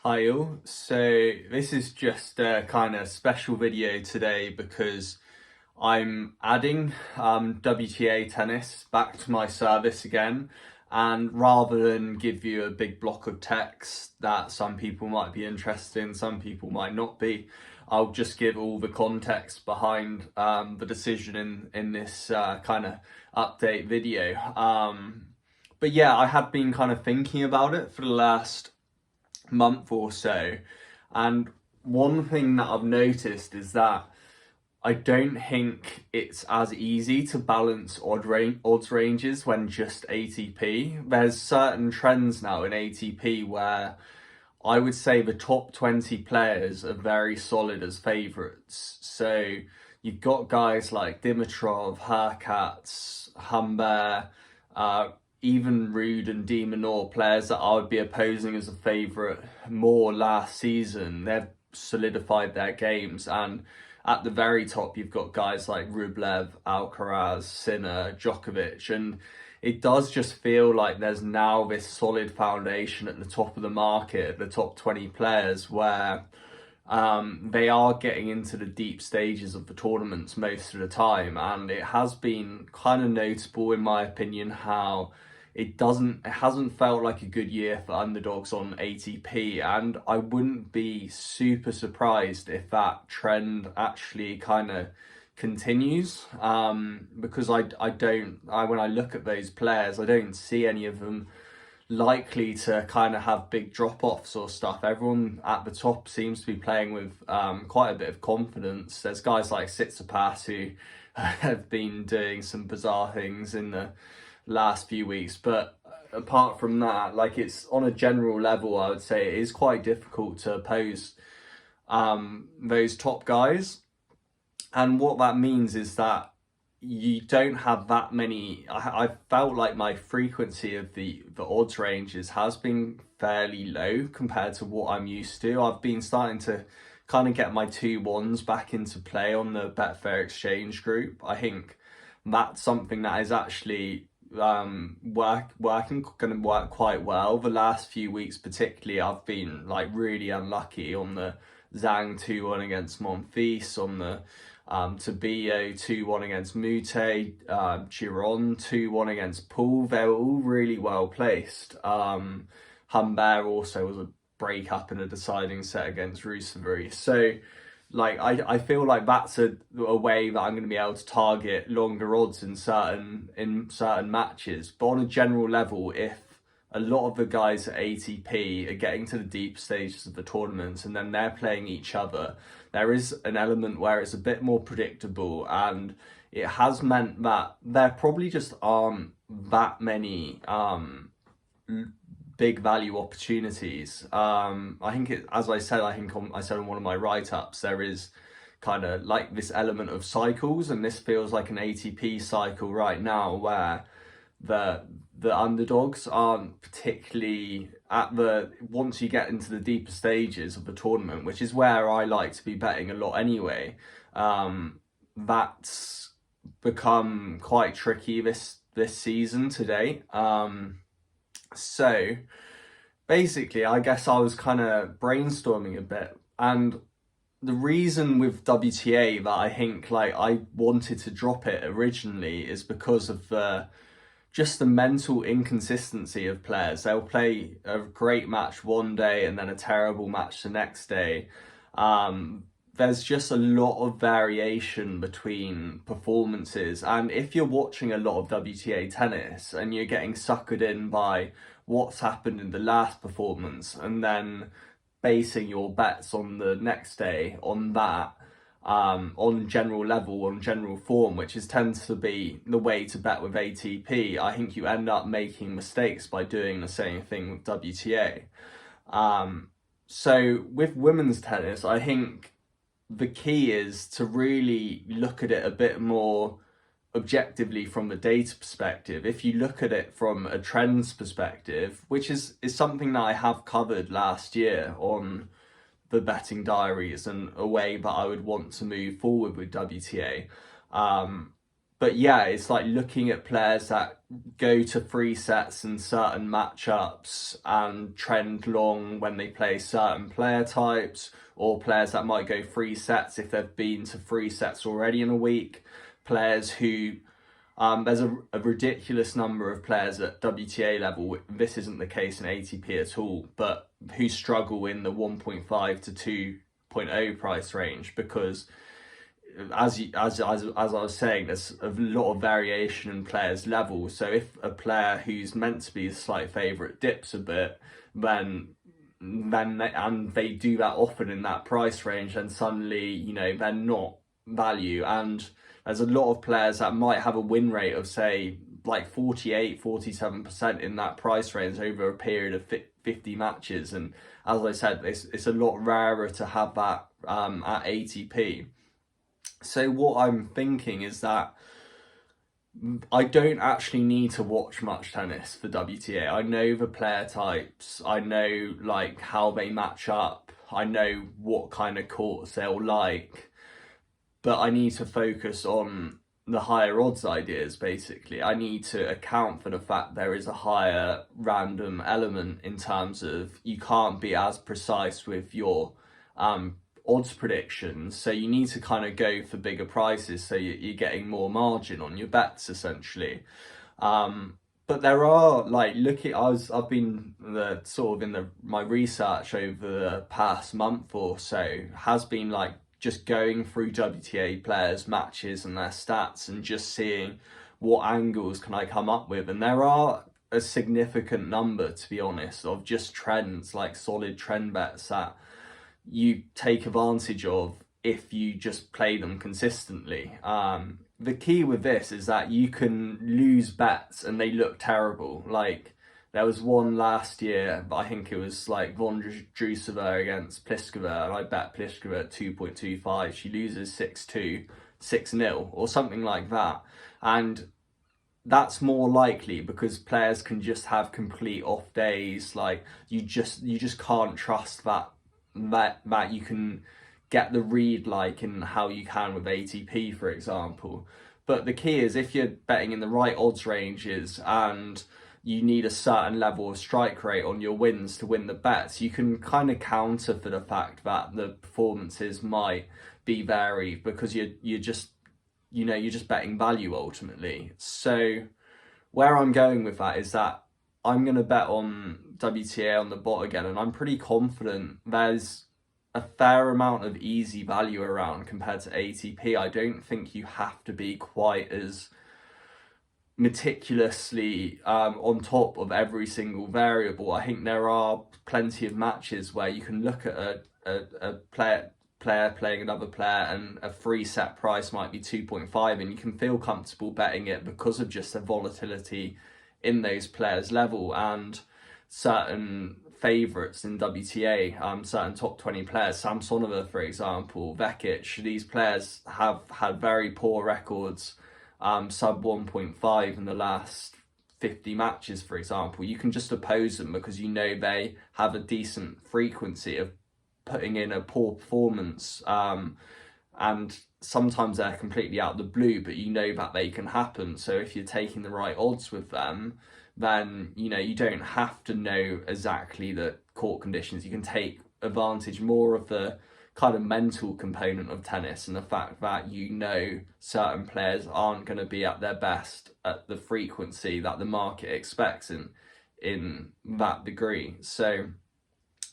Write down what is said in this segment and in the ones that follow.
Hi all. So this is just a kind of special video today because I'm adding WTA tennis back to my service again, and rather than give you a big block of text that some people might be interested in, some people might not be, I'll just give all the context behind the decision in this kind of update video. But yeah, I had been kind of thinking about it for the last month or so, and one thing that I've noticed is that I don't think it's as easy to balance odds ranges when just ATP. There's certain trends now in ATP where I would say the top 20 players are very solid as favourites. So you've got guys like Dimitrov, Hurkacz, Humbert, even Rude and De Minaur, players that I would be opposing as a favourite more last season. They've solidified their games, and at the very top you've got guys like Rublev, Alcaraz, Sinner, Djokovic, and it does just feel like there's now this solid foundation at the top of the market, the top 20 players, where they are getting into the deep stages of the tournaments most of the time. And it has been kind of notable, in my opinion, how it hasn't felt like a good year for underdogs on ATP, and I wouldn't be super surprised if that trend actually kind of continues, because when I look at those players, I don't see any of them likely to kind of have big drop-offs or stuff. Everyone at the top seems to be playing with quite a bit of confidence. There's guys like Tsitsipas who have been doing some bizarre things in the last few weeks, but apart from that, like, it's on a general level, I would say it is quite difficult to oppose those top guys. And what that means is that you don't have that many. I felt like my frequency of the odds ranges has been fairly low compared to what I'm used to. I've been starting to kind of get my 2-1s back into play on the Betfair Exchange group. I think that's something that is actually going to work quite well. The last few weeks particularly, I've been like really unlucky on the Zhang 2-1 against Monfils, on the Tabio 2-1 against Mute, Giron 2-1 against Poole. They were all really well placed. Humbert also was a break up in a deciding set against Rusevary. So like I feel like that's a way that I'm going to be able to target longer odds in certain matches. But on a general level, if a lot of the guys at ATP are getting to the deep stages of the tournaments and then they're playing each other, there is an element where it's a bit more predictable, and it has meant that there probably just aren't that many big value opportunities. I think as I said, I said on one of my write-ups, there is kind of like this element of cycles, and this feels like an ATP cycle right now where the underdogs aren't particularly once you get into the deeper stages of the tournament, which is where I like to be betting a lot anyway. That's become quite tricky this season to date. So basically, I guess I was kind of brainstorming a bit, and the reason with WTA that I think like I wanted to drop it originally is because of just the mental inconsistency of players. They'll play a great match one day and then a terrible match the next day. There's just a lot of variation between performances, and if you're watching a lot of WTA tennis and you're getting suckered in by what's happened in the last performance and then basing your bets on the next day on that, on general level, on general form, which tends to be the way to bet with ATP, I think you end up making mistakes by doing the same thing with WTA. So with women's tennis, I think the key is to really look at it a bit more objectively from the data perspective. If you look at it from a trends perspective, which is something that I have covered last year on the betting diaries and a way that I would want to move forward with WTA. But yeah, it's like looking at players that go to free sets in certain matchups and trend long when they play certain player types, or players that might go free sets if they've been to free sets already in a week. Players who there's a ridiculous number of players at WTA level. This isn't the case in ATP at all, but who struggle in the 1.5 to 2.0 price range because as I was saying, there's a lot of variation in players' levels. So if a player who's meant to be a slight favourite dips a bit, and they do that often in that price range, then suddenly, you know, they're not value. And there's a lot of players that might have a win rate of, say, like 47% in that price range over a period of 50 matches. And as I said, it's a lot rarer to have that at ATP. So what I'm thinking is that I don't actually need to watch much tennis for WTA. I know the player types, I know like how they match up, I know what kind of courts they'll like, but I need to focus on the higher odds ideas basically. I need to account for the fact there is a higher random element in terms of you can't be as precise with your odds predictions, so you need to kind of go for bigger prices so you're getting more margin on your bets essentially. But there are like I've been my research over the past month or so has been like just going through WTA players' matches and their stats and just seeing what angles can I come up with, and there are a significant number, to be honest, of just trends, like solid trend bets that you take advantage of if you just play them consistently. The key with this is that you can lose bets and they look terrible. Like there was one last year, I think it was like Vondrousova against Pliskova, and I bet Pliskova at 2.25. She loses 6-2, 6-0 or something like that. And that's more likely because players can just have complete off days. Like you just can't trust that you can get the read like in how you can with ATP, for example. But the key is if you're betting in the right odds ranges and you need a certain level of strike rate on your wins to win the bets, you can kind of counter for the fact that the performances might be varied because you're just betting value ultimately. So where I'm going with that is that I'm going to bet on WTA on the bot again, and I'm pretty confident there's a fair amount of easy value around compared to ATP. I don't think you have to be quite as meticulously on top of every single variable. I think there are plenty of matches where you can look at a player playing another player and a free set price might be 2.5 and you can feel comfortable betting it because of just the volatility in those players' level and certain favourites in WTA, certain top 20 players, Samsonova for example, Vekic, these players have had very poor records, sub 1.5 in the last 50 matches for example. You can just oppose them because you know they have a decent frequency of putting in a poor performance, and sometimes they're completely out of the blue, but you know that they can happen. So if you're taking the right odds with them, then you don't have to know exactly the court conditions. You can take advantage more of the kind of mental component of tennis and the fact that certain players aren't going to be at their best at the frequency that the market expects in that degree. So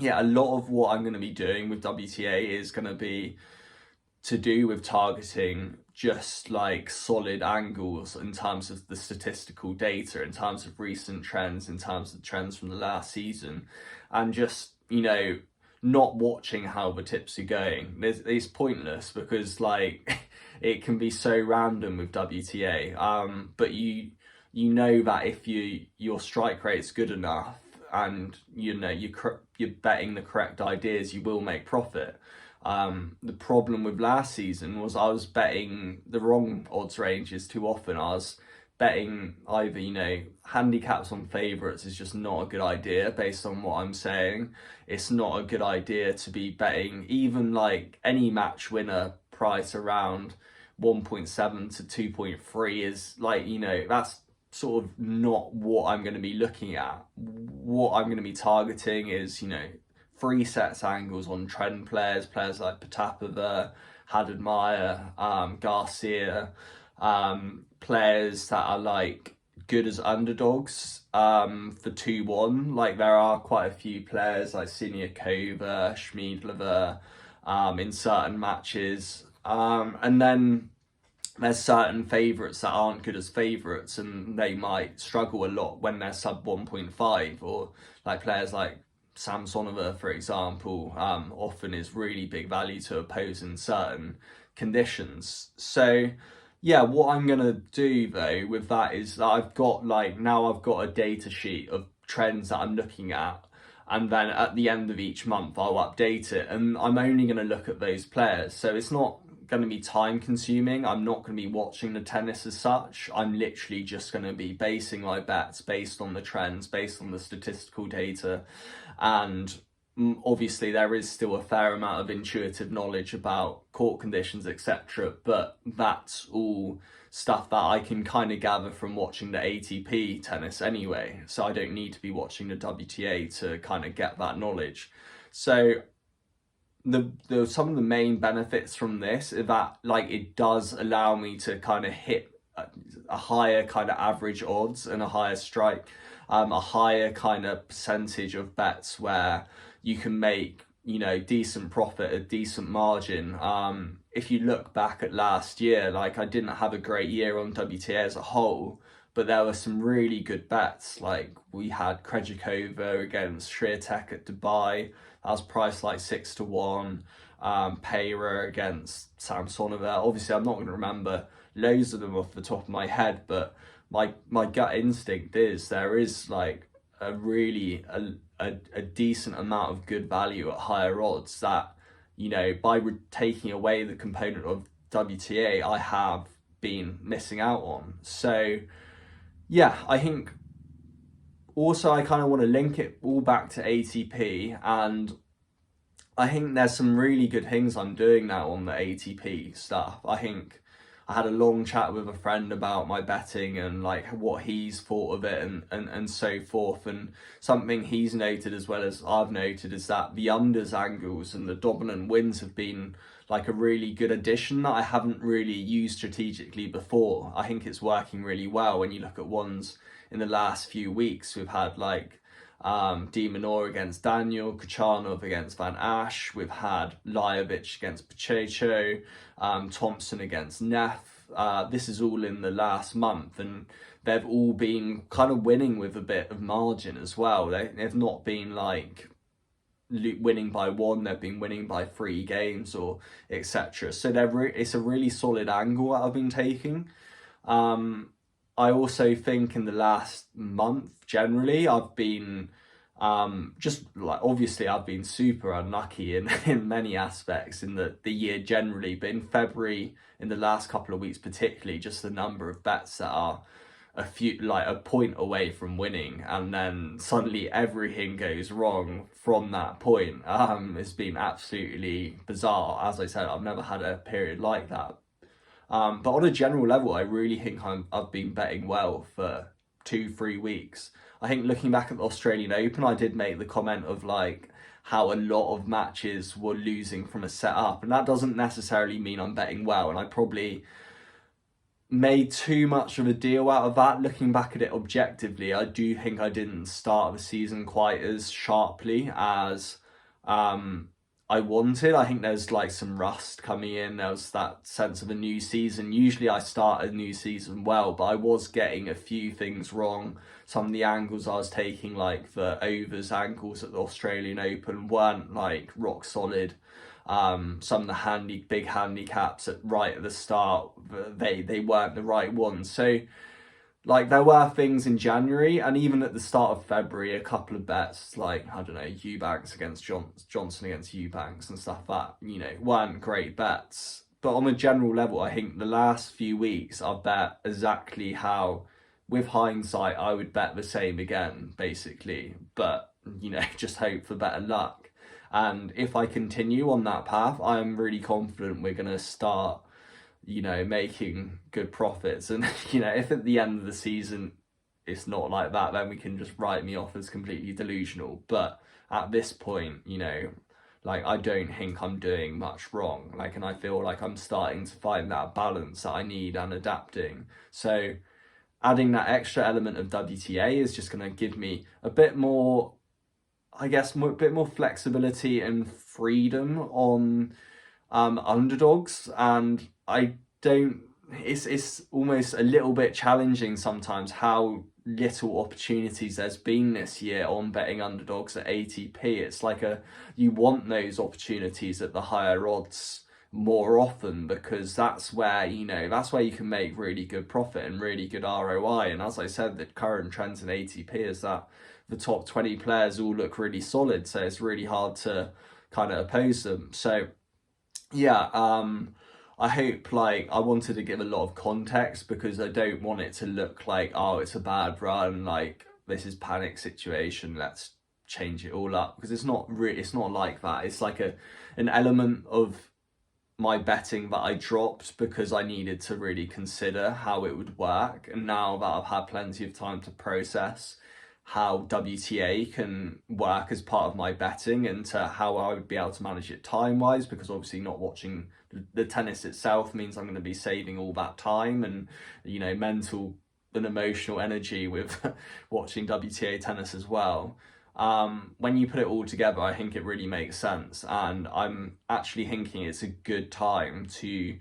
yeah, a lot of what I'm going to be doing with WTA is going to be to do with targeting just like solid angles in terms of the statistical data, in terms of recent trends, in terms of trends from the last season, and just, not watching how the tips are going. It's pointless because like it can be so random with WTA, but you know that if your strike rate's good enough and you're betting the correct ideas, you will make profit. The problem with last season was I was betting the wrong odds ranges too often. I was betting either, handicaps on favourites is just not a good idea based on what I'm saying. It's not a good idea to be betting even like any match winner price around 1.7 to 2.3 is like, you know, that's sort of not what I'm going to be looking at. What I'm going to be targeting is, you know, 3 sets angles on trend players, players like Potapova, Haddad-Meyer, Garcia, players that are like good as underdogs for 2-1. Like there are quite a few players like Siniakova, Schmiedlova in certain matches. And then there's certain favourites that aren't good as favourites and they might struggle a lot when they're sub 1.5, or like players like Samsonova, for example, often is really big value to oppose in certain conditions. So yeah, what I'm gonna do though with that is that I've got a data sheet of trends that I'm looking at, and then at the end of each month I'll update it, and I'm only going to look at those players, so it's not going to be time consuming. I'm not going to be watching the tennis as such. I'm literally just going to be basing my bets based on the trends, based on the statistical data, and obviously there is still a fair amount of intuitive knowledge about court conditions, etc., but that's all stuff that I can kind of gather from watching the ATP tennis anyway, so I don't need to be watching the WTA to kind of get that knowledge. So the some of the main benefits from this is that like it does allow me to kind of hit a higher kind of average odds and a higher strike, a higher kind of percentage of bets where you can make, you know, decent profit, a decent margin. If you look back at last year, like I didn't have a great year on WTA as a whole, but there were some really good bets. Like we had Krejcikova against Swiatek at Dubai. That was priced like 6-1. Peyra against Samsonova. Obviously, I'm not going to remember loads of them off the top of my head, but my gut instinct is there is like a decent amount of good value at higher odds that, you know, by taking away the component of WTA, I have been missing out on. So yeah, I think also I kind of want to link it all back to ATP, and I think there's some really good things I'm doing now on the ATP stuff. I think I had a long chat with a friend about my betting and like what he's thought of it and so forth. And something he's noted as well as I've noted is that the unders angles and the dominant wins have been like a really good addition that I haven't really used strategically before. I think it's working really well when you look at ones in the last few weeks. We've had like De Minaur against Daniel, Kachanov against Van Ash. We've had Lajovic against Pacheco, Thompson against Neff. This is all in the last month, and they've all been kind of winning with a bit of margin as well. They've not been like winning by 1, they've been winning by 3 games or etc. So it's a really solid angle that I've been taking. I also think in the last month, generally, I've been just like, obviously I've been super unlucky in many aspects in the year generally, but in February, in the last couple of weeks particularly, just the number of bets that are a point away from winning, and then suddenly everything goes wrong from that point. It's been absolutely bizarre. As I said, I've never had a period like that. But on a general level, I really think I've been betting well for 2-3 weeks. I think looking back at the Australian Open, I did make the comment of like how a lot of matches were losing from a set up, and that doesn't necessarily mean I'm betting well, and I probably made too much of a deal out of that. Looking back at it objectively, I do think I didn't start the season quite as sharply as I wanted. I think there's like some rust coming in. There was that sense of a new season. Usually I start a new season well, but I was getting a few things wrong. Some of the angles I was taking, like the overs angles at the Australian Open, weren't like rock solid. Some of the big handicaps right at the start, they weren't the right ones. So like there were things in January and even at the start of February, a couple of bets like, I don't know, Eubanks against Johnson against Eubanks and stuff that, you know, weren't great bets. But on a general level, I think the last few weeks I've bet exactly how, with hindsight, I would bet the same again, basically. But, you know, just hope for better luck. And if I continue on that path, I am really confident we're going to start you know, making good profits. And, you know, if at the end of the season it's not like that, then we can just write me off as completely delusional. But at this point, you know, like, I don't think I'm doing much wrong. Like, and I feel like I'm starting to find that balance that I need and adapting. So adding that extra element of WTA is just going to give me a bit more, I guess, a bit more flexibility and freedom on underdogs. And I don't, it's almost a little bit challenging sometimes how little opportunities there's been this year on betting underdogs at ATP. It's like you want those opportunities at the higher odds more often, because that's where, you know, that's where you can make really good profit and really good ROI. And as I said, the current trends in ATP is that the top 20 players all look really solid, so it's really hard to kind of oppose them. So yeah, I hope, like, I wanted to give a lot of context because I don't want it to look like, oh, it's a bad run, like, this is panic situation, let's change it all up, because it's not really, it's not like that. It's like an element of my betting that I dropped because I needed to really consider how it would work. And now that I've had plenty of time to process how WTA can work as part of my betting and to how I would be able to manage it time-wise, because obviously not watching the tennis itself means I'm going to be saving all that time and, you know, mental and emotional energy with watching WTA tennis as well. When you put it all together, I think it really makes sense, and I'm actually thinking it's a good time to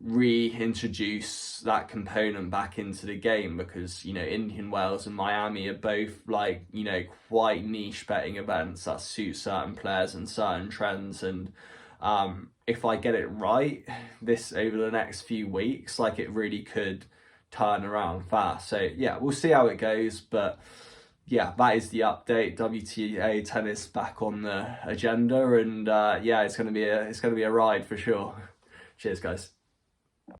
reintroduce that component back into the game, because, you know, Indian Wells and Miami are both, like, you know, quite niche betting events that suit certain players and certain trends. And if I get it right this over the next few weeks, like, it really could turn around fast. So yeah, we'll see how it goes. But yeah, that is the update. WTA tennis back on the agenda, and yeah, it's gonna be a ride for sure. Cheers, guys.